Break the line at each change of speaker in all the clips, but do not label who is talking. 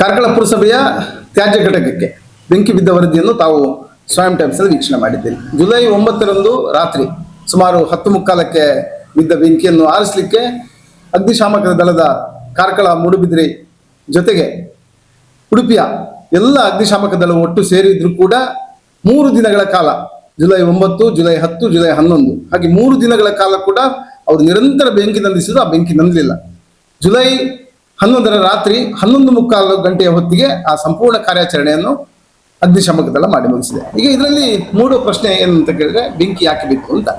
ಕಾರ್ಕಳ ಪುರಸಭೆಯ ತ್ಯಾಜ್ಯ ಘಟಕಕ್ಕೆ ಬೆಂಕಿ ಬಿದ್ದ ವರದಿಯನ್ನು ತಾವು ಸ್ವಯಂ ಟೈಮ್ಸ್ನಲ್ಲಿ ವೀಕ್ಷಣೆ ಮಾಡಿದ್ದೀರಿ. ಜುಲೈ 9ರಂದು ರಾತ್ರಿ ಸುಮಾರು 10:15ಕ್ಕೆ ಬಿದ್ದ ಬೆಂಕಿಯನ್ನು ಆರಿಸಲಿಕ್ಕೆ ಅಗ್ನಿಶಾಮಕ ದಳದ ಕಾರ್ಕಳ ಮೂಡುಬಿದಿರೆ ಜೊತೆಗೆ ಉಡುಪಿಯ ಎಲ್ಲ ಅಗ್ನಿಶಾಮಕ ದಳ ಒಟ್ಟು ಸೇರಿದ್ರು ಕೂಡ 3 ದಿನಗಳ ಕಾಲ, ಜುಲೈ 9, ಜುಲೈ 10, ಜುಲೈ 11 ಹಾಗೆ 3 ದಿನಗಳ ಕಾಲ ಕೂಡ ಅವರು ನಿರಂತರ ಬೆಂಕಿ ನಂದಿಸಿದ್ರು. ಆ ಬೆಂಕಿ ನಂದಲಿಲ್ಲ. ಜುಲೈ 11ರ ರಾತ್ರಿ 11:15 ಗಂಟೆಯ ಹೊತ್ತಿಗೆ ಆ ಸಂಪೂರ್ಣ ಕಾರ್ಯಾಚರಣೆಯನ್ನು ಅಗ್ನಿಶಾಮಕ ದಳ ಮಾಡಿ ಮುಗಿಸಿದೆ. ಈಗ ಇದರಲ್ಲಿ ಮೂಡೋ ಪ್ರಶ್ನೆ ಏನು ಅಂತ ಕೇಳಿದ್ರೆ, ಬೆಂಕಿ ಯಾಕೆ ಬೇಕು ಅಂತ.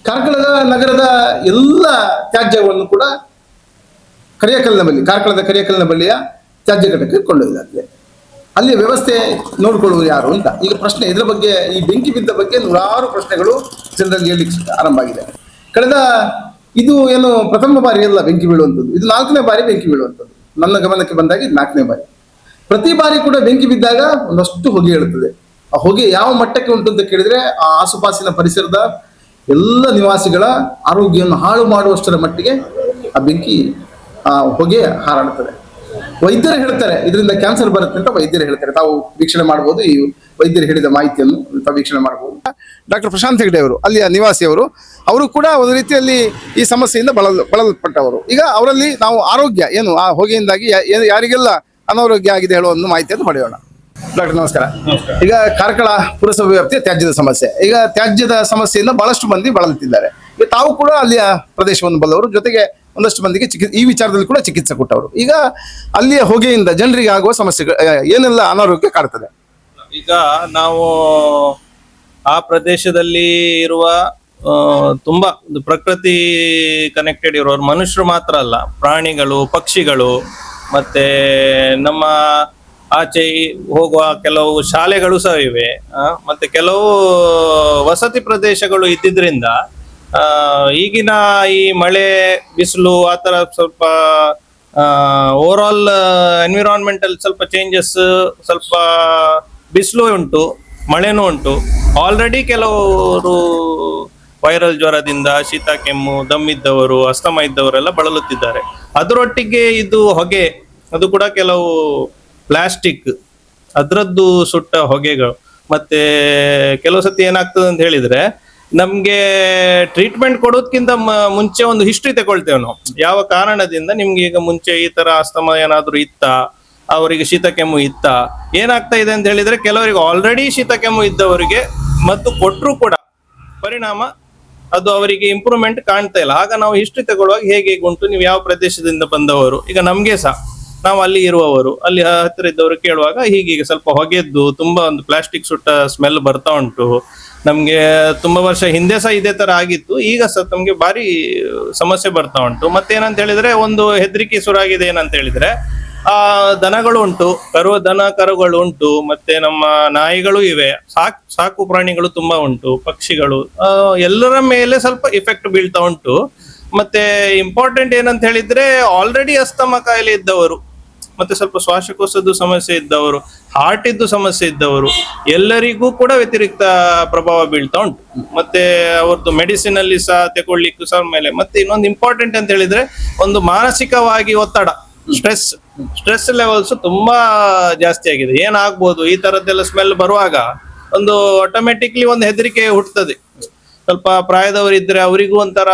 ಕಾರ್ಕಳದ ನಗರದ ಎಲ್ಲ ತ್ಯಾಜ್ಯವನ್ನು ಕೂಡ ಕಾರ್ಕಳದ ಕರಿಯಕಲ್ಲಿನ ಬಳಿಯ ತ್ಯಾಜ್ಯ ಘಟಕಕ್ಕೆ ಕೊಂಡೊಯ್ಯಲಾಗಿದೆ. ಅಲ್ಲಿಯ ವ್ಯವಸ್ಥೆ ನೋಡಿಕೊಳ್ಳುವುದು ಯಾರು ಅಂತ. ಈಗ ಪ್ರಶ್ನೆ ಇದರ ಬಗ್ಗೆ, ಈ ಬೆಂಕಿ ಬಿದ್ದ ಬಗ್ಗೆ ನೂರಾರು ಪ್ರಶ್ನೆಗಳು ಜನರಲ್ಲಿ ಹೇಳಲಿಕ್ಕೆ ಆರಂಭ ಆಗಿದೆ. ಇದು ಏನು ಪ್ರಥಮ ಬಾರಿ ಅಲ್ಲ ಬೆಂಕಿ ಬೀಳುವಂಥದ್ದು, ಇದು 4ನೇ ಬಾರಿ ಬೆಂಕಿ ಬೀಳುವಂಥದ್ದು. ನನ್ನ ಗಮನಕ್ಕೆ ಬಂದಾಗ ಇದು 4ನೇ ಬಾರಿ. ಪ್ರತಿ ಬಾರಿ ಕೂಡ ಬೆಂಕಿ ಬಿದ್ದಾಗ ಒಂದಷ್ಟು ಹೊಗೆ ಹೇಳುತ್ತದೆ. ಆ ಹೊಗೆ ಯಾವ ಮಟ್ಟಕ್ಕೆ ಉಂಟು ಅಂತ ಕೇಳಿದ್ರೆ, ಆ ಆಸುಪಾಸಿನ ಪರಿಸರದ ಎಲ್ಲ ನಿವಾಸಿಗಳ ಆರೋಗ್ಯವನ್ನು ಹಾಳು ಮಾಡುವಷ್ಟರ ಮಟ್ಟಿಗೆ ಆ ಬೆಂಕಿ ಹೊಗೆ ಹಾರಾಡುತ್ತದೆ. ವೈದ್ಯರು ಹೇಳ್ತಾರೆ ಇದರಿಂದ ಕ್ಯಾನ್ಸರ್ ಬರುತ್ತೆ ಅಂತ ವೈದ್ಯರು ಹೇಳ್ತಾರೆ. ತಾವು ವೀಕ್ಷಣೆ ಮಾಡಬಹುದು, ಈ ವೈದ್ಯರು ಹೇಳಿದ ಮಾಹಿತಿಯನ್ನು ತಾವು ವೀಕ್ಷಣೆ ಮಾಡಬಹುದು. ಡಾಕ್ಟರ್ ಪ್ರಶಾಂತ್ ಹೆಗ್ಡೆ ಅವರು, ಅಲ್ಲಿಯ ನಿವಾಸಿಯವರು, ಅವರು ಕೂಡ ಒಂದು ರೀತಿಯಲ್ಲಿ ಈ ಸಮಸ್ಯೆಯಿಂದ ಬಳಲಲ್ಪಟ್ಟವರು. ಈಗ ಅವರಲ್ಲಿ ನಾವು ಆರೋಗ್ಯ ಏನು ಆ ಹೊಗೆಯಿಂದಾಗಿ ಯಾರಿಗೆಲ್ಲ ಅನಾರೋಗ್ಯ ಆಗಿದೆ ಹೇಳುವ ಒಂದು ಮಾಹಿತಿಯನ್ನು ಪಡೆಯೋಣ. ಡಾಕ್ಟರ್ ನಮಸ್ಕಾರ. ಈಗ ಕಾರ್ಕಳ ಪುರಸಭೆ ವ್ಯಾಪ್ತಿಯ ತ್ಯಾಜ್ಯದ ಸಮಸ್ಯೆ, ಈಗ ತ್ಯಾಜ್ಯದ ಸಮಸ್ಯೆಯಿಂದ ಬಹಳಷ್ಟು ಮಂದಿ ಬಳಲುತ್ತಿದ್ದಾರೆ. ಈಗ ತಾವು ಕೂಡ ಅಲ್ಲಿಯ ಪ್ರದೇಶವನ್ನು ಬಲ್ಲವರು, ಜೊತೆಗೆ ಒಂದಷ್ಟು ಮಂದಿಗೆ ಈ ವಿಚಾರದಲ್ಲಿ ಕೂಡ ಚಿಕಿತ್ಸೆ ಕೊಟ್ಟವರು. ಈಗ ಅಲ್ಲಿಯ ಹೊಗೆಯಿಂದ ಜನರಿಗೆ ಆಗುವ ಸಮಸ್ಯೆಗಳು ಏನೆಲ್ಲ ಅನಾರೋಗ್ಯ ಕಾಡ್ತದೆ?
ಈಗ ನಾವು ಆ ಪ್ರದೇಶದಲ್ಲಿ ಇರುವ ತುಂಬಾ ಪ್ರಕೃತಿ ಕನೆಕ್ಟೆಡ್ ಇರೋರು, ಮನುಷ್ಯರು ಮಾತ್ರ ಅಲ್ಲ, ಪ್ರಾಣಿಗಳು, ಪಕ್ಷಿಗಳು, ಮತ್ತೆ ನಮ್ಮ ಆಚೆ ಹೋಗುವ ಕೆಲವು ಶಾಲೆಗಳು ಸಹ ಇವೆ, ಮತ್ತೆ ಕೆಲವು ವಸತಿ ಪ್ರದೇಶಗಳು ಇದ್ದಿದ್ರಿಂದ ಈಗಿನ ಈ ಮಳೆ ಬಿಸಿಲು ಆ ತರ ಸ್ವಲ್ಪ ಓವರ್ ಆಲ್ ಎನ್ವಿರಾನ್ಮೆಂಟಲ್ ಸ್ವಲ್ಪ ಚೇಂಜಸ್, ಸ್ವಲ್ಪ ಬಿಸಿಲು ಉಂಟು, ಮಳೆನೂ ಉಂಟು. ಆಲ್ರೆಡಿ ಕೆಲವರು ವೈರಲ್ ಜ್ವರದಿಂದ, ಶೀತ ಕೆಮ್ಮು, ದಮ್ಮಿದ್ದವರು, ಅಸ್ತಮ ಇದ್ದವರೆಲ್ಲ ಬಳಲುತ್ತಿದ್ದಾರೆ. ಅದರೊಟ್ಟಿಗೆ ಇದು ಹೊಗೆ, ಅದು ಕೂಡ ಕೆಲವು ಪ್ಲಾಸ್ಟಿಕ್ ಅದರದ್ದು ಸುಟ್ಟ ಹೊಗೆಗಳು. ಮತ್ತೆ ಕೆಲವು ಸತಿ ಏನಾಗ್ತದೆ ಅಂತ ಹೇಳಿದ್ರೆ, ನಮ್ಗೆ ಟ್ರೀಟ್ಮೆಂಟ್ ಕೊಡೋದಕ್ಕಿಂತ ಮುಂಚೆ ಒಂದು ಹಿಸ್ಟ್ರಿ ತಗೊಳ್ತೇವೆ ನಾವು. ಯಾವ ಕಾರಣದಿಂದ ನಿಮ್ಗೆ ಈಗ ಮುಂಚೆ ಈ ತರ ಅಸ್ತಮ ಏನಾದ್ರು ಇತ್ತ, ಅವರಿಗೆ ಶೀತ ಕೆಮ್ಮು ಇತ್ತ, ಏನಾಗ್ತಾ ಇದೆ ಅಂತ ಹೇಳಿದ್ರೆ, ಕೆಲವರಿಗೆ ಆಲ್ರೆಡಿ ಶೀತ ಕೆಮ್ಮು ಇದ್ದವರಿಗೆ ಮದ್ದು ಕೊಟ್ಟರು ಕೂಡ ಪರಿಣಾಮ ಅದು ಅವರಿಗೆ ಇಂಪ್ರೂವ್ಮೆಂಟ್ ಕಾಣ್ತಾ ಇಲ್ಲ. ಆಗ ನಾವು ಹಿಸ್ಟ್ರಿ ತಗೊಳ್ಳುವಾಗ ಹೇಗೆ ಉಂಟು, ನೀವು ಯಾವ ಪ್ರದೇಶದಿಂದ ಬಂದವರು, ಈಗ ನಮ್ಗೆ ಸಹ ನಾವು ಅಲ್ಲಿ ಇರುವವರು, ಅಲ್ಲಿ ಹತ್ತಿರ ಇದ್ದವರು ಕೇಳುವಾಗ ಹೀಗೀಗ ಸ್ವಲ್ಪ ಹೊಗೆದ್ದು ತುಂಬಾ ಒಂದು ಪ್ಲಾಸ್ಟಿಕ್ ಸುಟ್ಟ ಸ್ಮೆಲ್ ಬರ್ತಾ ಉಂಟು. ನಮ್ಗೆ ತುಂಬಾ ವರ್ಷ ಹಿಂದೆ ಸಹ ಇದೇ ತರ ಆಗಿತ್ತು, ಈಗ ಸಹ ನಮ್ಗೆ ಭಾರಿ ಸಮಸ್ಯೆ ಬರ್ತಾ ಉಂಟು. ಮತ್ತೇನಂತ ಹೇಳಿದ್ರೆ, ಒಂದು ಹೆದರಿಕೆ ಶುರುವಾಗಿದೆ. ಏನಂತ ಹೇಳಿದ್ರೆ, ದನಗಳು ಉಂಟು, ದನ ಕರುಗಳು ಉಂಟು, ಮತ್ತೆ ನಮ್ಮ ನಾಯಿಗಳು ಇವೆ, ಸಾಕು ಪ್ರಾಣಿಗಳು ತುಂಬಾ ಉಂಟು, ಪಕ್ಷಿಗಳು, ಎಲ್ಲರ ಮೇಲೆ ಸ್ವಲ್ಪ ಇಫೆಕ್ಟ್ ಬೀಳ್ತಾ ಉಂಟು. ಮತ್ತೆ ಇಂಪಾರ್ಟೆಂಟ್ ಏನಂತ ಹೇಳಿದ್ರೆ, ಆಲ್ರೆಡಿ ಅಸ್ತಮ ಕಾಯಿಲೆ ಇದ್ದವರು, ಮತ್ತೆ ಸ್ವಲ್ಪ ಶ್ವಾಸಕೋಶದ ಸಮಸ್ಯೆ ಇದ್ದವರು, ಹಾರ್ಟ್ ಇದ್ದು ಸಮಸ್ಯೆ ಇದ್ದವರು, ಎಲ್ಲರಿಗೂ ಕೂಡ ವ್ಯತಿರಿಕ್ತ ಪ್ರಭಾವ ಬೀಳ್ತಾ ಉಂಟು. ಮತ್ತೆ ಅವ್ರದ್ದು ಮೆಡಿಸಿನ್ ಅಲ್ಲಿ ಸಹ ತಗೊಳ್ಲಿಕ್ಕೂ ಸಹ ಮೇಲೆ. ಮತ್ತೆ ಇನ್ನೊಂದು ಇಂಪಾರ್ಟೆಂಟ್ ಅಂತ ಹೇಳಿದ್ರೆ, ಒಂದು ಮಾನಸಿಕವಾಗಿ ಒತ್ತಡ, ಸ್ಟ್ರೆಸ್ ಲೆವೆಲ್ಸ್ ತುಂಬಾ ಜಾಸ್ತಿ ಆಗಿದೆ. ಏನಾಗ್ಬೋದು ಈ ತರದ್ದೆಲ್ಲ ಸ್ಮೆಲ್ ಬರುವಾಗ ಒಂದು ಆಟೋಮೆಟಿಕ್ಲಿ ಒಂದು ಹೆದರಿಕೆ ಹುಟ್ಟುತ್ತದೆ. ಸ್ವಲ್ಪ ಪ್ರಾಯದವರು ಇದ್ರೆ ಅವರಿಗೂ ಒಂಥರ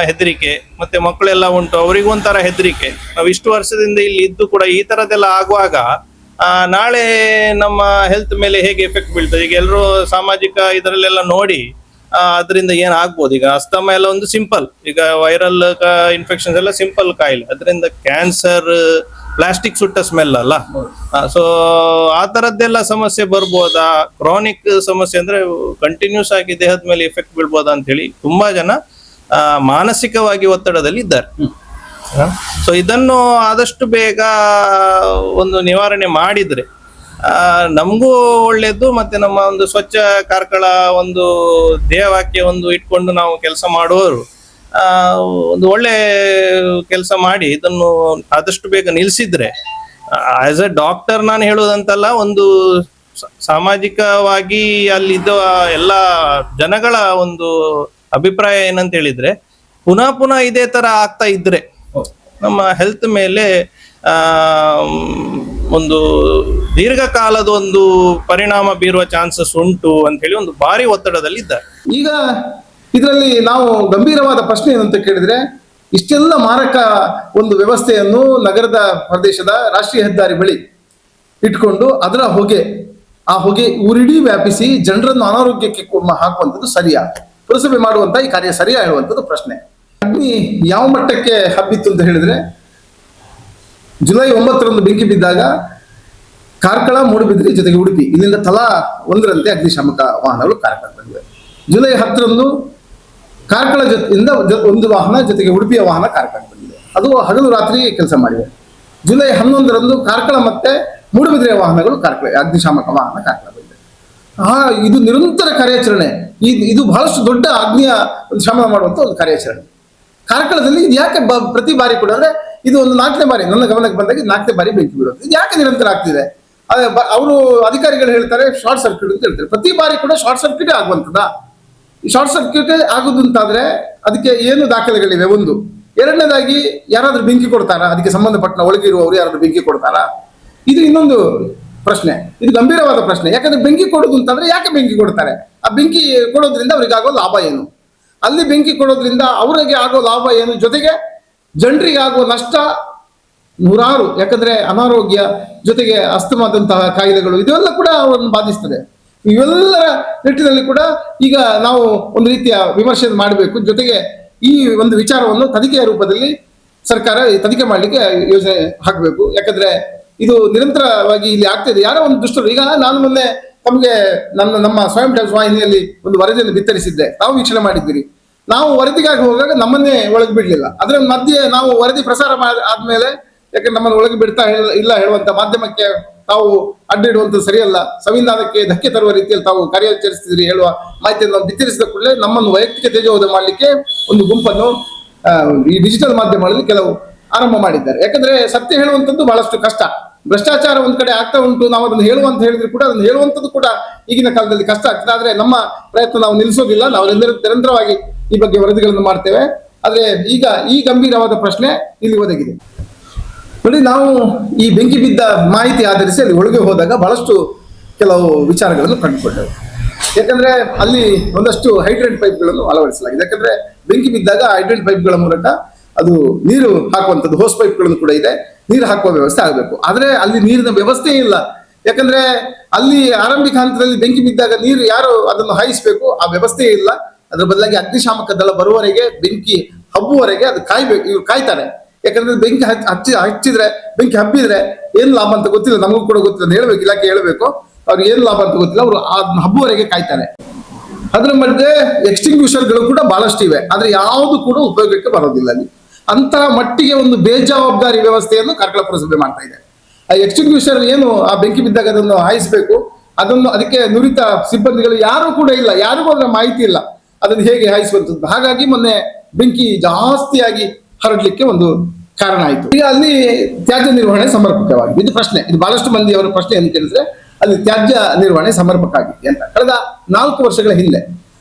ಹೆದರಿಕೆ, ಮತ್ತೆ ಮಕ್ಕಳೆಲ್ಲ ಉಂಟು ಅವರಿಗೂ ಒಂಥರ ಹೆದರಿಕೆ. ನಾವು ಇಷ್ಟು ವರ್ಷದಿಂದ ಇಲ್ಲಿ ಇದ್ದು ಕೂಡ ಈ ತರದೆಲ್ಲ ಆಗುವಾಗ ನಾಳೆ ನಮ್ಮ ಹೆಲ್ತ್ ಮೇಲೆ ಹೇಗೆ ಎಫೆಕ್ಟ್ ಬೀಳ್ತದೆ. ಈಗ ಎಲ್ಲರೂ ಸಾಮಾಜಿಕ ಇದರಲ್ಲೆಲ್ಲ ನೋಡಿ ಅದರಿಂದ ಏನಾಗ್ಬೋದು. ಈಗ ಅಸ್ತಮ ಎಲ್ಲ ಒಂದು ಸಿಂಪಲ್, ಈಗ ವೈರಲ್ ಇನ್ಫೆಕ್ಷನ್ಸ್ ಎಲ್ಲ ಸಿಂಪಲ್ ಕಾಯಿಲೆ, ಅದರಿಂದ ಕ್ಯಾನ್ಸರ್ ಪ್ಲಾಸ್ಟಿಕ್ ಸುಟ್ಟ ಸ್ಮೆಲ್ ಅಲ್ಲ. ಸೊ ಆ ತರದ್ದೆಲ್ಲ ಸಮಸ್ಯೆ ಬರ್ಬೋದಾ, ಕ್ರಾನಿಕ್ ಸಮಸ್ಯೆ ಅಂದ್ರೆ ಕಂಟಿನ್ಯೂಸ್ ಆಗಿ ದೇಹದ ಮೇಲೆ ಎಫೆಕ್ಟ್ ಬೀಳ್ಬೋದಾ ಅಂತ ಹೇಳಿ ತುಂಬಾ ಜನ ಮಾನಸಿಕವಾಗಿ ಒತ್ತಡದಲ್ಲಿ ಇದ್ದಾರೆ. ಸೊ ಇದನ್ನು ಆದಷ್ಟು ಬೇಗ ಒಂದು ನಿವಾರಣೆ ಮಾಡಿದ್ರೆ ನಮಗೂ ಒಳ್ಳೇದು. ಮತ್ತೆ ನಮ್ಮ ಒಂದು ಸ್ವಚ್ಛ ಕಾರ್ಕಳ ಒಂದು ಧ್ಯೇಯವಾಕ್ಯ ಒಂದು ಇಟ್ಕೊಂಡು ನಾವು ಕೆಲಸ ಮಾಡುವವರು ಒಂದು ಒಳ್ಳೆ ಕೆಲಸ ಮಾಡಿ ಇದನ್ನು ಆದಷ್ಟು ಬೇಗ ನಿಲ್ಸಿದ್ರೆ, ಆಸ್ ಎ ಡಾಕ್ಟರ್ ನಾನು ಹೇಳುವುದಂತಲ್ಲ, ಒಂದು ಸಾಮಾಜಿಕವಾಗಿ ಅಲ್ಲಿದ್ದ ಎಲ್ಲ ಜನಗಳ ಒಂದು ಅಭಿಪ್ರಾಯ ಏನಂತ ಹೇಳಿದ್ರೆ, ಪುನಃ ಇದೇ ತರ ಆಗ್ತಾ ಇದ್ರೆ ನಮ್ಮ ಹೆಲ್ತ್ ಮೇಲೆ ಆ, ಒಂದು ದೀರ್ಘಕಾಲದ ಒಂದು ಪರಿಣಾಮ ಬೀರುವ ಚಾನ್ಸಸ್ ಉಂಟು ಅಂತ ಹೇಳಿ ಒಂದು ಭಾರಿ ಒತ್ತಡದಲ್ಲಿ ಇದ್ದಾರೆ.
ಈಗ ಇದರಲ್ಲಿ ನಾವು ಗಂಭೀರವಾದ ಪ್ರಶ್ನೆ ಏನು ಅಂತ ಕೇಳಿದ್ರೆ, ಇಷ್ಟೆಲ್ಲ ಮಾರಕ ಒಂದು ವ್ಯವಸ್ಥೆಯನ್ನು ನಗರದ ಪ್ರದೇಶದ ರಾಷ್ಟ್ರೀಯ ಹೆದ್ದಾರಿ ಬಳಿ ಇಟ್ಕೊಂಡು ಆ ಹೊಗೆ ಊರಿಡೀ ವ್ಯಾಪಿಸಿ ಜನರನ್ನು ಅನಾರೋಗ್ಯಕ್ಕೆ ಹಾಕುವಂಥದ್ದು ಸರಿಯಾ, ಪುರಸಭೆ ಮಾಡುವಂತ ಈ ಕಾರ್ಯ ಸರಿಯಾ ಹೇಳುವಂಥದ್ದು ಪ್ರಶ್ನೆ. ಅಗ್ನಿ ಯಾವ ಮಟ್ಟಕ್ಕೆ ಹಬ್ಬಿತ್ತು ಅಂತ ಹೇಳಿದ್ರೆ, ಜುಲೈ 9ರಂದು ಬೆಂಕಿ ಬಿದ್ದಾಗ ಕಾರ್ಕಳ, ಮೂಡುಬಿದಿರೆ ಜೊತೆಗೆ ಉಡುಪಿ ಇಲ್ಲಿಂದ ತಲಾ ಒಂದರಂತೆ ಅಗ್ನಿಶಾಮಕ ವಾಹನಗಳು ಕಾರ್ಕಳ ಬಂದಿವೆ. ಜುಲೈ 10ರಂದು ಕಾರ್ಕಳ ಜೊತೆಯಿಂದ ಒಂದು ವಾಹನ ಜೊತೆಗೆ ಉಡುಪಿಯ ವಾಹನ ಕಾರ್ಕಳ ಬಂದಿದೆ. ಅದು ಹಗಲು ರಾತ್ರಿ ಕೆಲಸ ಮಾಡಿವೆ. ಜುಲೈ 11ರಂದು ಕಾರ್ಕಳ ಮತ್ತೆ ಮೂಡುಬಿದಿರೆ ವಾಹನಗಳು ಅಗ್ನಿಶಾಮಕ ವಾಹನ ಕಾರ್ಕಳ ಬಂದಿದೆ. ಇದು ನಿರಂತರ ಕಾರ್ಯಾಚರಣೆ. ಇದು ಬಹಳಷ್ಟು ದೊಡ್ಡ ಅಗ್ನಿಯ ಶಮನ ಮಾಡುವಂತ ಒಂದು ಕಾರ್ಯಾಚರಣೆ. ಕಾರ್ಕಳದಲ್ಲಿ ಇದು ಯಾಕೆ ಪ್ರತಿ ಬಾರಿ ಕೂಡ ಅಂದ್ರೆ ಇದು ಒಂದು 4ನೇ ಬಾರಿ ನನ್ನ ಗಮನಕ್ಕೆ ಬಂದಾಗ 4ನೇ ಬಾರಿ ಬೆಂಕಿ ಬೀಳುತ್ತೆ. ಇದು ಯಾಕೆ ನಿರಂತರ ಆಗ್ತಿದೆ? ಅವರು ಅಧಿಕಾರಿಗಳು ಹೇಳ್ತಾರೆ ಶಾರ್ಟ್ ಸರ್ಕ್ಯೂಟ್ ಅಂತ ಹೇಳ್ತಾರೆ. ಪ್ರತಿ ಬಾರಿ ಕೂಡ ಶಾರ್ಟ್ ಸರ್ಕ್ಯೂಟ್ ಆಗುವಂತದ. ಶಾರ್ಟ್ ಸರ್ಕ್ಯೂಟ್ ಆಗುದಂತಾದ್ರೆ ಅದಕ್ಕೆ ಏನು ದಾಖಲೆಗಳಿವೆ? ಒಂದು. ಎರಡನೇದಾಗಿ ಯಾರಾದ್ರೂ ಬೆಂಕಿ ಕೊಡ್ತಾರಾ? ಅದಕ್ಕೆ ಸಂಬಂಧಪಟ್ಟ ಒಳಗಿರುವವರು ಯಾರಾದ್ರೂ ಬೆಂಕಿ ಕೊಡ್ತಾರಾ? ಇದು ಇನ್ನೊಂದು ಪ್ರಶ್ನೆ. ಇದು ಗಂಭೀರವಾದ ಪ್ರಶ್ನೆ. ಯಾಕಂದ್ರೆ ಬೆಂಕಿ ಕೊಡೋದು ಅಂತಂದ್ರೆ ಯಾಕೆ ಬೆಂಕಿ ಕೊಡ್ತಾರೆ? ಆ ಬೆಂಕಿ ಕೊಡೋದ್ರಿಂದ ಅವ್ರಿಗೆ ಆಗೋ ಲಾಭ ಏನು? ಅಲ್ಲಿ ಬೆಂಕಿ ಕೊಡೋದ್ರಿಂದ ಅವರಿಗೆ ಆಗೋ ಲಾಭ ಏನು? ಜೊತೆಗೆ ಜನರಿಗೆ ಆಗುವ ನಷ್ಟ ನೂರಾರು. ಯಾಕಂದ್ರೆ ಅನಾರೋಗ್ಯ ಜೊತೆಗೆ ಅಸ್ತಮಾದಂತಹ ಕಾಯಿಲೆಗಳು ಇದೆಲ್ಲ ಕೂಡ ಅವರನ್ನು ಬಾಧಿಸ್ತದೆ. ಇವೆಲ್ಲರ ನಿಟ್ಟಿನಲ್ಲಿ ಕೂಡ ಈಗ ನಾವು ಒಂದು ರೀತಿಯ ವಿಮರ್ಶೆ ಮಾಡಬೇಕು. ಜೊತೆಗೆ ಈ ಒಂದು ವಿಚಾರವನ್ನು ತನಿಖೆಯ ರೂಪದಲ್ಲಿ ಸರ್ಕಾರ ತನಿಖೆ ಮಾಡಲಿಕ್ಕೆ ಯೋಜನೆ ಹಾಕಬೇಕು. ಯಾಕಂದ್ರೆ ಇದು ನಿರಂತರವಾಗಿ ಇಲ್ಲಿ ಆಗ್ತಿದೆ. ಯಾರೋ ಒಂದು ದುಷ್ಟರು, ಈಗ ನಾನು ಮೊನ್ನೆ ತಮಗೆ ನಮ್ಮ ಸ್ವಯಂ ಟೈಮ್ಸ್ ವಾಹಿನಿಯಲ್ಲಿ ಒಂದು ವರದಿಯನ್ನು ಬಿತ್ತರಿಸಿದ್ದೆ, ತಾವು ವೀಕ್ಷಣೆ ಮಾಡಿದ್ದೀರಿ. ನಾವು ವರದಿಗಾಗಿ ಹೋಗಾಗ ನಮ್ಮನ್ನೇ ಒಳಗೆ ಬಿಡ್ಲಿಲ್ಲ. ಅದರ ಮಧ್ಯೆ ನಾವು ವರದಿ ಪ್ರಸಾರ ಆದ್ಮೇಲೆ ಯಾಕಂದ್ರೆ ನಮ್ಮನ್ನು ಒಳಗೆ ಬಿಡ್ತಾ ಇಲ್ಲ ಹೇಳುವಂತ ಮಾಧ್ಯಮಕ್ಕೆ ತಾವು ಅಡ್ಡಿಡುವಂಥದ್ದು ಸರಿಯಲ್ಲ, ಸಂವಿಧಾನಕ್ಕೆ ಧಕ್ಕೆ ತರುವ ರೀತಿಯಲ್ಲಿ ತಾವು ಕಾರ್ಯಾಚರಿಸ್ತಿದ್ರಿ ಹೇಳುವ ಮಾಹಿತಿಯನ್ನು ನಾವು ಬಿತ್ತರಿಸಿದ ಕೂಡಲೇ ನಮ್ಮನ್ನು ವೈಯಕ್ತಿಕ ತೇಜೋವಧೆ ಮಾಡಲಿಕ್ಕೆ ಒಂದು ಗುಂಪನ್ನು ಈ ಡಿಜಿಟಲ್ ಮಾಧ್ಯಮಗಳಲ್ಲಿ ಕೆಲವು ಆರಂಭ ಮಾಡಿದ್ದಾರೆ. ಯಾಕಂದ್ರೆ ಸತ್ಯ ಹೇಳುವಂಥದ್ದು ಬಹಳಷ್ಟು ಕಷ್ಟ. ಭ್ರಷ್ಟಾಚಾರ ಒಂದ್ ಕಡೆ ಆಗ್ತಾ ಉಂಟು, ನಾವು ಅದನ್ನು ಹೇಳುವಂತ ಹೇಳಿದ್ರು ಕೂಡ ಅದನ್ನು ಹೇಳುವಂಥದ್ದು ಕೂಡ ಈಗಿನ ಕಾಲದಲ್ಲಿ ಕಷ್ಟ ಆಗ್ತದೆ. ಆದ್ರೆ ನಮ್ಮ ಪ್ರಯತ್ನ ನಾವು ನಿಲ್ಲಿಸೋದಿಲ್ಲ. ನಾವು ನಿರಂತರವಾಗಿ ಈ ಬಗ್ಗೆ ವರದಿಗಳನ್ನು ಮಾಡ್ತೇವೆ. ಆದ್ರೆ ಈಗ ಈ ಗಂಭೀರವಾದ ಪ್ರಶ್ನೆ ಇಲ್ಲಿ ಒದಗಿದೆ ನೋಡಿ. ನಾವು ಈ ಬೆಂಕಿ ಬಿದ್ದ ಮಾಹಿತಿ ಆಧರಿಸಿ ಅಲ್ಲಿ ಒಳಗೆ ಹೋದಾಗ ಬಹಳಷ್ಟು ಕೆಲವು ವಿಚಾರಗಳನ್ನು ಕಂಡುಕೊಂಡೆವು. ಯಾಕಂದ್ರೆ ಅಲ್ಲಿ ಒಂದಷ್ಟು ಹೈಡ್ರೆಂಟ್ ಪೈಪ್ಗಳನ್ನು ಅಳವಡಿಸಲಾಗಿದೆ. ಯಾಕಂದ್ರೆ ಬೆಂಕಿ ಬಿದ್ದಾಗ ಹೈಡ್ರೆಂಟ್ ಪೈಪ್ಗಳ ಮೂಲಕ ಅದು ನೀರು ಹಾಕುವಂಥದ್ದು, ಹೋಸ್ ಪೈಪ್ಗಳನ್ನು ಕೂಡ ಇದೆ, ನೀರು ಹಾಕುವ ವ್ಯವಸ್ಥೆ ಆಗಬೇಕು. ಆದ್ರೆ ಅಲ್ಲಿ ನೀರಿನ ವ್ಯವಸ್ಥೆ ಇಲ್ಲ. ಯಾಕಂದ್ರೆ ಅಲ್ಲಿ ಆರಂಭಿಕ ಹಂತದಲ್ಲಿ ಬೆಂಕಿ ಬಿದ್ದಾಗ ನೀರು ಯಾರು ಅದನ್ನು ಹಾಯಿಸಬೇಕು ಆ ವ್ಯವಸ್ಥೆ ಇಲ್ಲ. ಅದ್ರ ಬದಲಾಗಿ ಅಗ್ನಿಶಾಮಕ ದಳ ಬರುವವರೆಗೆ, ಬೆಂಕಿ ಹಬ್ಬುವವರೆಗೆ ಅದು ಕಾಯ್ಬೇಕು. ಇವ್ರು ಕಾಯ್ತಾರೆ. ಯಾಕಂದ್ರೆ ಬೆಂಕಿ ಹಚ್ಚಿದ್ರೆ, ಬೆಂಕಿ ಹಬ್ಬಿದ್ರೆ ಏನ್ ಲಾಭ ಅಂತ ಗೊತ್ತಿಲ್ಲ, ನಮಗೂ ಕೂಡ ಗೊತ್ತಿಲ್ಲ, ಹೇಳ್ಬೇಕು, ಇಲಾಖೆ ಹೇಳ್ಬೇಕು ಅವ್ರಿಗೆ ಏನ್ ಲಾಭ ಅಂತ ಗೊತ್ತಿಲ್ಲ. ಅವರು ಹಬ್ಬುವರೆಗೆ ಕಾಯ್ತಾರೆ. ಅದ್ರ ಮಧ್ಯೆ ಎಕ್ಸ್ಟಿಂಗ್ವಿಷರ್ಗಳು ಕೂಡ ಬಹಳಷ್ಟು ಇವೆ, ಆದ್ರೆ ಯಾವುದು ಕೂಡ ಉಪಯೋಗಕ್ಕೆ ಬರೋದಿಲ್ಲ ಅಲ್ಲಿ. ಅಂತಹ ಮಟ್ಟಿಗೆ ಒಂದು ಬೇಜವಾಬ್ದಾರಿ ವ್ಯವಸ್ಥೆಯನ್ನು ಕಾರ್ಕಳ ಪುರಸಭೆ ಮಾಡ್ತಾ ಇದೆ. ಆ ಎಕ್ಸ್ಟಿಂಗ್ವಿಷರ್ ಏನು ಆ ಬೆಂಕಿ ಬಿದ್ದಾಗ ಅದನ್ನು ಹಾಯಿಸಬೇಕು, ಅದಕ್ಕೆ ನುರಿತ ಸಿಬ್ಬಂದಿಗಳು ಯಾರು ಕೂಡ ಇಲ್ಲ, ಯಾರಿಗೂ ಅದರ ಮಾಹಿತಿ ಇಲ್ಲ ಅದನ್ನು ಹೇಗೆ ಹಾಯಿಸುವಂಥದ್ದು. ಹಾಗಾಗಿ ಮೊನ್ನೆ ಬೆಂಕಿ ಜಾಸ್ತಿಯಾಗಿ ಹರಡ್ಲಿಕ್ಕೆ ಒಂದು ಕಾರಣ ಆಯಿತು. ಈಗ ಅಲ್ಲಿ ತ್ಯಾಜ್ಯ ನಿರ್ವಹಣೆ ಸಮರ್ಪಕವಾಗಿದೆ. ಇದು ಪ್ರಶ್ನೆ, ಇದು ಬಹಳಷ್ಟು ಮಂದಿ ಅವರ ಪ್ರಶ್ನೆ ಅಂತ ಕೇಳಿದ್ರೆ ಅಲ್ಲಿ ತ್ಯಾಜ್ಯ ನಿರ್ವಹಣೆ ಸಮರ್ಪಕ ಆಗಿದೆ ಅಂತ. ಕಳೆದ 4 ವರ್ಷಗಳ ಹಿಂದೆ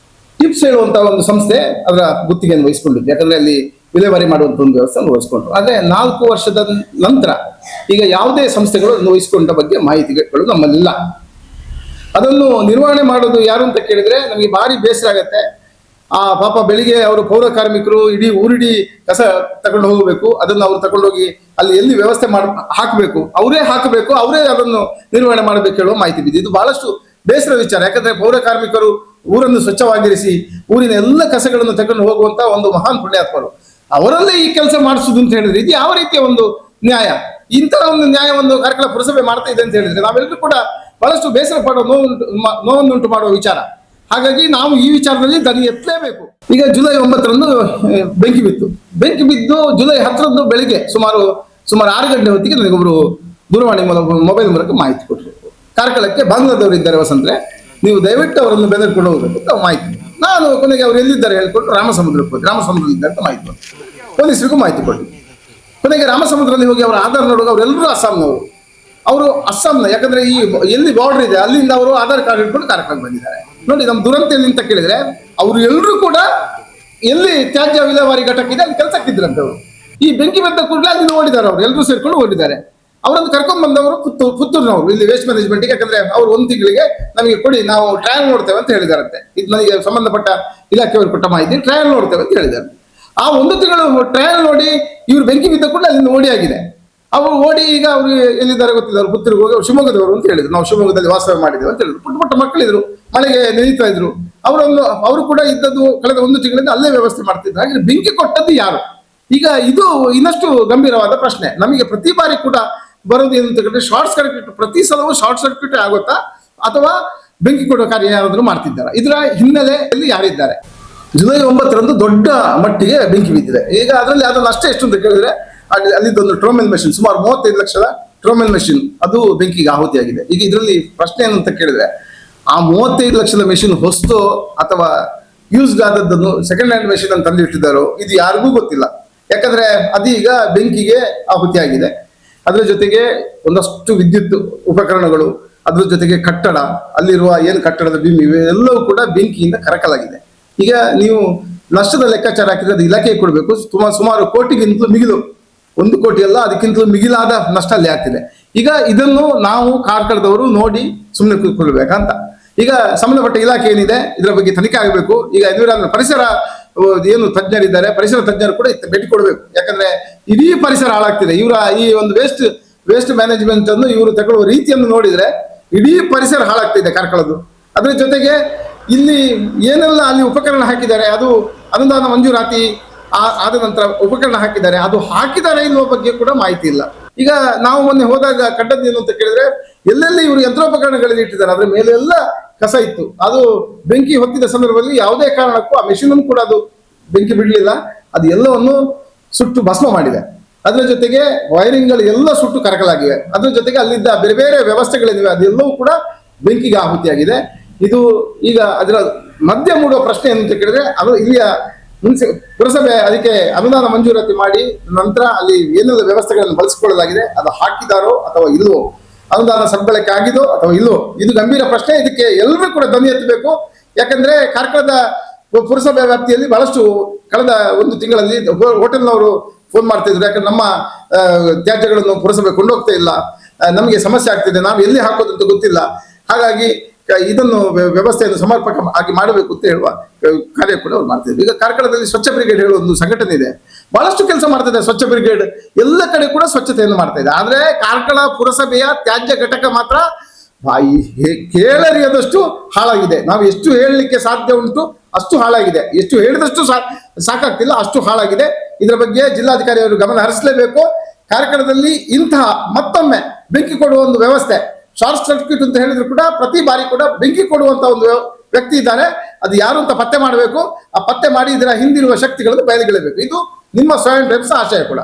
ಟಿಪ್ಸ್ ಹೇಳುವಂತಹ ಒಂದು ಸಂಸ್ಥೆ ಅದರ ಗುತ್ತಿಗೆಯನ್ನು ವಹಿಸಿಕೊಂಡಿದ್ದು. ಯಾಕಂದ್ರೆ ಅಲ್ಲಿ ವಿಲೇವಾರಿ ಮಾಡುವಂತ ಒಂದು ವ್ಯವಸ್ಥೆ ವಹಿಸಿಕೊಂಡ್ರು. ಆದ್ರೆ 4 ವರ್ಷದ ನಂತರ ಈಗ ಯಾವುದೇ ಸಂಸ್ಥೆಗಳು ಅದನ್ನು ವಹಿಸಿಕೊಂಡ ಬಗ್ಗೆ ಮಾಹಿತಿಗಳು ನಮ್ಮಲ್ಲಿಲ್ಲ. ಅದನ್ನು ನಿರ್ವಹಣೆ ಮಾಡೋದು ಯಾರು ಅಂತ ಕೇಳಿದ್ರೆ ನಮಗೆ ಭಾರಿ ಬೇಸರ ಆಗತ್ತೆ. ಆ ಪಾಪ ಬೆಳಿಗ್ಗೆ ಅವರು ಪೌರ ಕಾರ್ಮಿಕರು ಇಡೀ ಊರಿಡೀ ಕಸ ತಗೊಂಡು ಹೋಗಬೇಕು, ಅದನ್ನು ಅವ್ರು ತಗೊಂಡೋಗಿ ಅಲ್ಲಿ ಎಲ್ಲಿ ವ್ಯವಸ್ಥೆ ಹಾಕಬೇಕು, ಅವರೇ ಹಾಕಬೇಕು, ಅವರೇ ಅದನ್ನು ನಿರ್ವಹಣೆ ಮಾಡಬೇಕು ಹೇಳುವ ಮಾಹಿತಿ ಬಿದ್ದು. ಇದು ಬಹಳಷ್ಟು ಬೇಸರ ವಿಚಾರ. ಯಾಕಂದ್ರೆ ಪೌರ ಕಾರ್ಮಿಕರು ಊರನ್ನು ಸ್ವಚ್ಛವಾಗಿರಿಸಿ ಊರಿನ ಎಲ್ಲ ಕಸಗಳನ್ನು ತಗೊಂಡು ಹೋಗುವಂತ ಒಂದು ಮಹಾನ್ ಪುಣ್ಯಾತ್ಮರು. ಅವರಲ್ಲೇ ಈ ಕೆಲಸ ಮಾಡಿಸುದು ಅಂತ ಹೇಳಿದ್ರೆ ಇದು ಯಾವ ರೀತಿಯ ಒಂದು ನ್ಯಾಯ? ಇಂತಹ ಒಂದು ನ್ಯಾಯವನ್ನು ಕಾರ್ಕಳ ಪುರಸಭೆ ಮಾಡ್ತಾ ಇದೆ ಅಂತ ಹೇಳಿದ್ರೆ ನಾವೆಲ್ಲರೂ ಕೂಡ ಬಹಳಷ್ಟು ಬೇಸರ ಪಡುವ, ನೋವನ್ನುಂಟು ಮಾಡುವ ವಿಚಾರ. ಹಾಗಾಗಿ ನಾವು ಈ ವಿಚಾರದಲ್ಲಿ ದನಿ ಎತ್ತಲೇಬೇಕು. ಈಗ ಜುಲೈ 9ರಂದು ಬೆಂಕಿ ಬಿದ್ದು ಜುಲೈ 10ರಂದು ಬೆಳಿಗ್ಗೆ ಸುಮಾರು 6 ಗಂಟೆ ಹೊತ್ತಿಗೆ ನನಗೊಬ್ಬರು ದೂರವಾಣಿ ಮೊಬೈಲ್ ಮೂಲಕ ಮಾಹಿತಿ ಕೊಟ್ಟರು. ಕಾರ್ಕಳಕ್ಕೆ ಬಾಂಗ್ಲಾದವರು ಇದ್ದಾರೆ ವಸಂತ್ರೆ, ನೀವು ದಯವಿಟ್ಟು ಅವರನ್ನು ಬೆದರ್ಕೊಂಡು ಹೋಗ್ಬೇಕು ಅಂತ ಮಾಹಿತಿ. ನಾನು ಕೊನೆಗೆ ಅವ್ರು ಎಲ್ಲಿದ್ದಾರೆ ಹೇಳ್ಕೊಟ್ಟು ರಾಮಸಮುದ್ರಕ್ಕೆ ಹೋಗಿ, ರಾಮಸಮುದ್ರದಲ್ಲಿ ಅಂತ ಮಾಹಿತಿ ಕೊಟ್ಟು ಪೊಲೀಸರಿಗೂ ಮಾಹಿತಿ ಕೊಟ್ಟು ಕೊನೆಗೆ ರಾಮಸಮುದ್ರದಲ್ಲಿ ಹೋಗಿ ಅವರ ಆಧಾರ್ ನೋಡುವಾಗ ಅವರೆಲ್ಲರೂ ಅಸ್ಸಾಂನವರು. ಅವರು ಅಸ್ಸಾಂನ, ಯಾಕಂದ್ರೆ ಈ ಎಲ್ಲಿ ಬಾರ್ಡರ್ ಇದೆ ಅಲ್ಲಿಂದ ಅವರು ಆಧಾರ್ ಕಾರ್ಡ್ ಹಿಡ್ಕೊಂಡು ಕಾರ್ಕಳಕ್ಕೆ ಬಂದಿದ್ದಾರೆ. ನೋಡಿ ನಮ್ಮ ದುರಂತ ಎಲ್ಲಿ ಅಂತ ಕೇಳಿದ್ರೆ ಅವರು ಎಲ್ಲರೂ ಕೂಡ ಎಲ್ಲಿ ತ್ಯಾಜ್ಯ ವಿಲೇವಾರಿ ಘಟಕ ಇದೆ ಅಲ್ಲಿ ಕೆಲಸಕ್ಕಿದ್ರಂತೆ ಅವರು. ಈ ಬೆಂಕಿ ಬಂದ ಕೂಡಲೇ ಅಲ್ಲಿ ಓಡಿದ್ದಾರೆ, ಅವರು ಎಲ್ಲರೂ ಸೇರ್ಕೊಂಡು ಓಡಿದ್ದಾರೆ. ಅವರನ್ನು ಕರ್ಕೊಂಡ್ ಬಂದವರು ಪುತ್ತೂರಿನವರು ಇಲ್ಲಿ ವೇಸ್ಟ್ ಮ್ಯಾನೇಜ್ಮೆಂಟ್ಗೆ. ಯಾಕಂದ್ರೆ ಅವ್ರು 1 ತಿಂಗಳಿಗೆ ನಮಗೆ ಕೊಡಿ, ನಾವು ಟ್ರಯಲ್ ನೋಡ್ತೇವೆ ಅಂತ ಹೇಳಿದಾರಂತೆ. ಇದು ನನಗೆ ಸಂಬಂಧಪಟ್ಟ ಇಲಾಖೆಯವರು ಕೊಟ್ಟ ಮಾಹಿತಿ, ಟ್ರಯಲ್ ನೋಡ್ತೇವೆ ಅಂತ ಹೇಳಿದ್ದಾರೆ. ಆ 1 ತಿಂಗಳು ಟ್ರಯಲ್ ನೋಡಿ ಇವ್ರು ಬೆಂಕಿ ಬಿದ್ದ ಕೂಡಲೇ ಅಲ್ಲಿಂದ ಓಡಿ ಆಗಿದೆ. ಅವರು ಓಡಿ ಈಗ ಅವರು ಎಲ್ಲಿದ್ದಾರೆ ಗೊತ್ತಿಲ್ಲ, ಅವ್ರು ಪುತ್ತೂರಿಗೆ ಹೋಗಿ ಅವ್ರು ಶಿವಮೊಗ್ಗದವರು ಅಂತ ಹೇಳಿದ್ರು. ನಾವು ಶಿವಮೊಗ್ಗದಲ್ಲಿ ವಾಸವ ಮಾಡಿದ್ದೇವೆ ಅಂತ ಹೇಳಿದ್ರು. ಪುಟ್ಟ ಪುಟ್ಟ ಮಕ್ಕಳಿದ್ರು, ಮಳೆಗೆ ನೆನೀತಾ ಇದ್ರು. ಅವರು ಕೂಡ ಇದ್ದದ್ದು ಕಳೆದ 1 ತಿಂಗಳಿಂದ ಅಲ್ಲೇ ವ್ಯವಸ್ಥೆ ಮಾಡ್ತಿದ್ರು. ಹಾಗೆ ಬೆಂಕಿ ಕೊಟ್ಟದ್ದು ಯಾರು? ಈಗ ಇದು ಇನ್ನಷ್ಟು ಗಂಭೀರವಾದ ಪ್ರಶ್ನೆ. ನಮಗೆ ಪ್ರತಿ ಬಾರಿ ಕೂಡ ಬರೋದು ಏನು ಅಂತ ಹೇಳಿದ್ರೆ, ಶಾರ್ಟ್ ಸರ್ಕ್ಯೂಟ್, ಪ್ರತಿ ಸಲವೂ ಶಾರ್ಟ್ ಸರ್ಕ್ಯೂಟ್ ಆಗುತ್ತಾ ಅಥವಾ ಬೆಂಕಿ ಕೊಡೋ ಕಾರ್ಯ ಯಾರಾದರೂ ಮಾಡ್ತಿದ್ದಾರೆ? ಇದರ ಹಿನ್ನೆಲೆಯಲ್ಲಿ ಯಾರಿದ್ದಾರೆ? ಜುಲೈ 9ರಂದು ದೊಡ್ಡ ಮಟ್ಟಿಗೆ ಬೆಂಕಿ ಬಿದ್ದಿದೆ. ಈಗ ಅದರಲ್ಲಿ ಅದರ ನಷ್ಟ ಎಷ್ಟು ಅಂತ ಕೇಳಿದ್ರೆ, ಅಲ್ಲಿದ್ದೊಂದು ಟ್ರೋಮೆಲ್ ಮೆಷಿನ್, ಸುಮಾರು 35 ಲಕ್ಷದ ಟ್ರೋಮೆಲ್ ಮೆಷಿನ್, ಅದು ಬೆಂಕಿಗೆ ಆಹುತಿಯಾಗಿದೆ. ಈಗ ಇದರಲ್ಲಿ ಪ್ರಶ್ನೆ ಏನು ಅಂತ ಕೇಳಿದ್ರೆ, ಆ 35 ಲಕ್ಷದ ಮೆಷಿನ್ ಹೊಸ್ತು ಅಥವಾ ಯೂಸ್ಡ್ ಆದದ್ದನ್ನು ಸೆಕೆಂಡ್ ಹ್ಯಾಂಡ್ ಮೆಷಿನ್ ಅಂತ ತಂದಿಟ್ಟಿದ್ದಾರೋ ಇದು ಯಾರಿಗೂ ಗೊತ್ತಿಲ್ಲ. ಯಾಕಂದ್ರೆ ಅದೀಗ ಬೆಂಕಿಗೆ ಆಹುತಿಯಾಗಿದೆ. ಅದರ ಜೊತೆಗೆ ಒಂದಷ್ಟು ವಿದ್ಯುತ್ ಉಪಕರಣಗಳು, ಅದ್ರ ಜೊತೆಗೆ ಕಟ್ಟಡ, ಅಲ್ಲಿರುವ ಏನು ಕಟ್ಟಡದ ಭೀಮಿ ಇವೆಲ್ಲವೂ ಕೂಡ ಬೆಂಕಿಯಿಂದ ಕರಕಲಾಗಿದೆ. ಈಗ ನೀವು ನಷ್ಟದ ಲೆಕ್ಕಾಚಾರ ಹಾಕಿದ್ರೆ ಅದು ಇಲಾಖೆಗೆ ಕೊಡಬೇಕು. ಸುಮಾರು ಕೋಟಿಗಿಂತಲೂ ಮಿಗಿಲು, 1 ಕೋಟಿ ಅಲ್ಲ, ಅದಕ್ಕಿಂತಲೂ ಮಿಗಿಲಾದ ನಷ್ಟ ಅಲ್ಲಿ ಆಗ್ತಿದೆ. ಈಗ ಇದನ್ನು ನಾವು ಕಾರ್ಕಳದವರು ನೋಡಿ ಸುಮ್ಮನೆ ಕೂತ್ಕೊಳ್ಬೇಕಂತ. ಈಗ ಸಂಬಂಧಪಟ್ಟ ಇಲಾಖೆ ಏನಿದೆ ಇದರ ಬಗ್ಗೆ ತನಿಖೆ ಆಗಬೇಕು. ಈಗ ಎನ್ವಿರಾನ್ಮೆಂಟ್ ಪರಿಸರ ಏನು ತಜ್ಞರಿದ್ದಾರೆ, ಪರಿಸರ ತಜ್ಞರು ಕೂಡ ಭೇಟಿ ಕೊಡಬೇಕು. ಯಾಕಂದ್ರೆ ಇಡೀ ಪರಿಸರ ಹಾಳಾಗ್ತಿದೆ. ಇವರ ಈ ಒಂದು ವೇಸ್ಟ್ ಮ್ಯಾನೇಜ್ಮೆಂಟ್ ಅನ್ನು ಇವರು ತಗೊಳ್ಳುವ ರೀತಿಯನ್ನು ನೋಡಿದ್ರೆ ಇಡೀ ಪರಿಸರ ಹಾಳಾಗ್ತಿದೆ ಕಾರ್ಕಳದ್ದು. ಅದರ ಜೊತೆಗೆ ಇಲ್ಲಿ ಏನೆಲ್ಲ ಅಲ್ಲಿ ಉಪಕರಣ ಹಾಕಿದ್ದಾರೆ, ಅದು ಅನುದಾನ ಮಂಜೂರಾತಿ ಆದ ನಂತರ ಉಪಕರಣ ಹಾಕಿದ್ದಾರೆ, ಅದು ಹಾಕಿದ್ದಾರೆ ಇಲ್ಲೋ ಬಗ್ಗೆ ಕೂಡ ಮಾಹಿತಿ ಇಲ್ಲ. ಈಗ ನಾವು ಮೊನ್ನೆ ಹೋದಾಗ ಕಂಡದ್ದು ಏನು ಅಂತ ಕೇಳಿದ್ರೆ, ಎಲ್ಲೆಲ್ಲಿ ಇವರು ಯಂತ್ರೋಪಕರಣಗಳಲ್ಲಿ ಇಟ್ಟಿದ್ದಾರೆ ಅದ್ರ ಮೇಲೆಲ್ಲ ಕಸ ಇತ್ತು. ಅದು ಬೆಂಕಿ ಹೊತ್ತಿದ ಸಂದರ್ಭದಲ್ಲಿ ಯಾವುದೇ ಕಾರಣಕ್ಕೂ ಆ ಮೆಷಿನ್ ಅನ್ನು ಕೂಡ ಅದು ಬೆಂಕಿ ಬಿಡಲಿಲ್ಲ. ಅದು ಎಲ್ಲವನ್ನು ಸುಟ್ಟು ಭಸ್ಮ ಮಾಡಿದೆ. ಅದರ ಜೊತೆಗೆ ವೈರಿಂಗ್ಗಳು ಎಲ್ಲ ಸುಟ್ಟು ಕರಕಲಾಗಿವೆ. ಅದರ ಜೊತೆಗೆ ಅಲ್ಲಿದ್ದ ಬೇರೆ ಬೇರೆ ವ್ಯವಸ್ಥೆಗಳಿವೆ, ಅದೆಲ್ಲವೂ ಕೂಡ ಬೆಂಕಿಗೆ ಆಹುತಿಯಾಗಿದೆ. ಇದು ಈಗ ಅದರ ಮಧ್ಯ ಮೂಡುವ ಪ್ರಶ್ನೆ ಏನು ಅಂತ ಕೇಳಿದ್ರೆ, ಅದು ಇಲ್ಲಿಯ ಪುರಸಭೆ ಅದಕ್ಕೆ ಅನುದಾನ ಮಂಜೂರಾತಿ ಮಾಡಿ ನಂತರ ಅಲ್ಲಿ ಏನೆಲ್ಲ ವ್ಯವಸ್ಥೆಗಳನ್ನು ಬಳಸಿಕೊಳ್ಳಲಾಗಿದೆ, ಅದು ಹಾಕಿದಾರೋ ಅಥವಾ ಇಲ್ವೋ, ಅನುದಾನ ಸದ್ಬಳಕೆ ಆಗಿದೋ ಅಥವಾ ಇಲ್ವೋ, ಇದು ಗಂಭೀರ ಪ್ರಶ್ನೆ. ಇದಕ್ಕೆ ಎಲ್ಲರೂ ಕೂಡ ಧ್ವನಿ ಎತ್ತಬೇಕು. ಯಾಕಂದ್ರೆ ಕಾರ್ಕಳದ ಪುರಸಭೆ ವ್ಯಾಪ್ತಿಯಲ್ಲಿ ಬಹಳಷ್ಟು ಕಳೆದ 1 ತಿಂಗಳಲ್ಲಿ ಹೋಟೆಲ್ನವರು ಫೋನ್ ಮಾಡ್ತಿದ್ರು. ಯಾಕಂದ್ರೆ ನಮ್ಮ ತ್ಯಾಜ್ಯಗಳನ್ನು ಪುರಸಭೆ ಕೊಂಡೋಗ್ತಾ ಇಲ್ಲ, ನಮಗೆ ಸಮಸ್ಯೆ ಆಗ್ತಿದೆ, ನಾವು ಎಲ್ಲಿ ಹಾಕೋದು ಅಂತ ಗೊತ್ತಿಲ್ಲ. ಹಾಗಾಗಿ ಇದನ್ನು ವ್ಯವಸ್ಥೆಯನ್ನು ಸಮರ್ಪಕ ಆಗಿ ಮಾಡಬೇಕು ಅಂತ ಹೇಳುವ ಕಾರ್ಯ ಕೂಡ ಅವ್ರು ಮಾಡ್ತಿದ್ರು. ಈಗ ಕಾರ್ಕಳದಲ್ಲಿ ಸ್ವಚ್ಛ ಬ್ರಿಗೇಡ್ ಹೇಳುವ ಒಂದು ಸಂಘಟನೆ ಇದೆ, ಬಹಳಷ್ಟು ಕೆಲಸ ಮಾಡ್ತಿದೆ. ಸ್ವಚ್ಛ ಬ್ರಿಗೇಡ್ ಎಲ್ಲ ಕಡೆ ಕೂಡ ಸ್ವಚ್ಛತೆಯನ್ನು ಮಾಡ್ತಾ ಇದೆ. ಆದ್ರೆ ಕಾರ್ಕಳ ಪುರಸಭೆಯ ತ್ಯಾಜ್ಯ ಘಟಕ ಮಾತ್ರ ಕೇಳರಿಯದಷ್ಟು ಹಾಳಾಗಿದೆ. ನಾವು ಎಷ್ಟು ಹೇಳಲಿಕ್ಕೆ ಸಾಧ್ಯ ಉಂಟು ಅಷ್ಟು ಹಾಳಾಗಿದೆ, ಎಷ್ಟು ಹೇಳಿದಷ್ಟು ಸಾಕಾಗ್ತಿಲ್ಲ, ಅಷ್ಟು ಹಾಳಾಗಿದೆ. ಇದರ ಬಗ್ಗೆ ಜಿಲ್ಲಾಧಿಕಾರಿ ಅವರು ಗಮನ ಹರಿಸಲೇಬೇಕು. ಕಾರ್ಕಳದಲ್ಲಿ ಇಂತಹ ಮತ್ತೊಮ್ಮೆ ಬೆಂಕಿ ಕೊಡುವ ಒಂದು ವ್ಯವಸ್ಥೆ, ಶಾರ್ಟ್ ಸರ್ಕ್ಯೂಟ್ ಅಂತ ಹೇಳಿದ್ರು ಕೂಡ ಪ್ರತಿ ಬಾರಿ ಕೂಡ ಬೆಂಕಿ ಕೊಡುವಂತ ಒಂದು ವ್ಯಕ್ತಿ ಇದ್ದಾರೆ. ಅದು ಯಾರು ಅಂತ ಪತ್ತೆ ಮಾಡಬೇಕು. ಆ ಪತ್ತೆ ಮಾಡಿ ಇದರ ಹಿಂದಿರುವ ಶಕ್ತಿಗಳನ್ನು ಬಯಲಿಗೆಳಬೇಕು. ಇದು ನಿಮ್ಮ ಸ್ವಯಂ ಟೈಮ್ಸ್ ಆಶಯ ಕೂಡ.